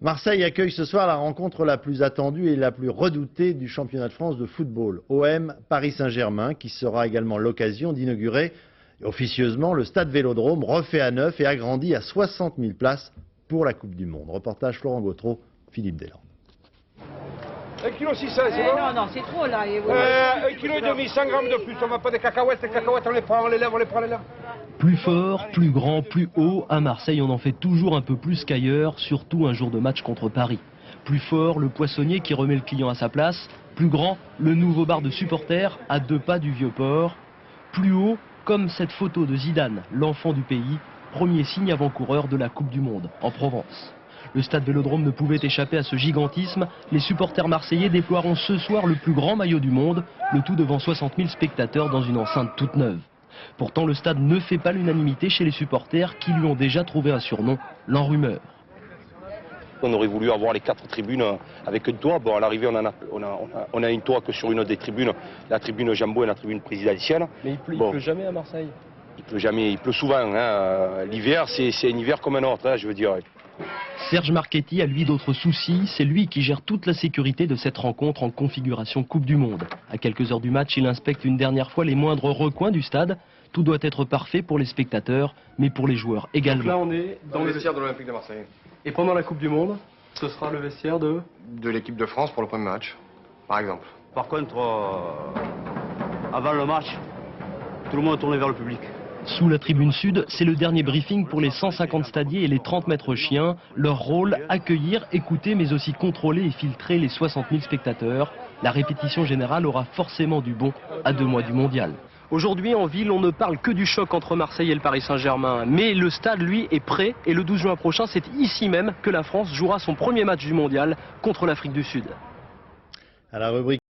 Marseille accueille ce soir la rencontre la plus attendue et la plus redoutée du championnat de France de football. OM Paris Saint-Germain, qui sera également l'occasion d'inaugurer officieusement le stade Vélodrome, refait à neuf et agrandi à 60 000 places pour la Coupe du Monde. Reportage Florent Gautreau, Philippe Deslandes. 1,6 kg, c'est bon? Non, c'est trop là. 1,5 kg, 100 grammes de plus. On va pas des cacahuètes, on les prend, on les lève, on les prend, on les lève. Plus fort, plus grand, plus haut, à Marseille on en fait toujours un peu plus qu'ailleurs, surtout un jour de match contre Paris. Plus fort, le poissonnier qui remet le client à sa place. Plus grand, le nouveau bar de supporters à 2 pas du Vieux-Port. Plus haut, comme cette photo de Zidane, l'enfant du pays, premier signe avant-coureur de la Coupe du Monde en Provence. Le stade Vélodrome ne pouvait échapper à ce gigantisme. Les supporters marseillais déploieront ce soir le plus grand maillot du monde, le tout devant 60 000 spectateurs dans une enceinte toute neuve. Pourtant, le stade ne fait pas l'unanimité chez les supporters qui lui ont déjà trouvé un surnom, l'enrhumeur. On aurait voulu avoir les 4 tribunes avec un toit. Bon, à l'arrivée, on a une toit que sur une des tribunes, la tribune Jambo et la tribune présidentielle. Mais il pleut jamais à Marseille. Il pleut jamais, il pleut souvent. Hein. L'hiver, c'est un hiver comme un autre, hein, je veux dire. Serge Marchetti a lui d'autres soucis. C'est lui qui gère toute la sécurité de cette rencontre en configuration Coupe du Monde. À quelques heures du match, il inspecte une dernière fois les moindres recoins du stade. Tout doit être parfait pour les spectateurs, mais pour les joueurs également. Donc là, on est dans le vestiaire de l'Olympique de Marseille. Et pendant la Coupe du Monde, ce sera le vestiaire de l'équipe de France pour le premier match, par exemple. Par contre, avant le match, tout le monde est tourné vers le public. Sous la tribune sud, c'est le dernier briefing pour les 150 stadiers et les 30 mètres chiens. Leur rôle, accueillir, écouter, mais aussi contrôler et filtrer les 60 000 spectateurs. La répétition générale aura forcément du bon à 2 mois du mondial. Aujourd'hui, en ville, on ne parle que du choc entre Marseille et le Paris Saint-Germain. Mais le stade, lui, est prêt. Et le 12 juin prochain, c'est ici même que la France jouera son premier match du mondial contre l'Afrique du Sud. À la rubrique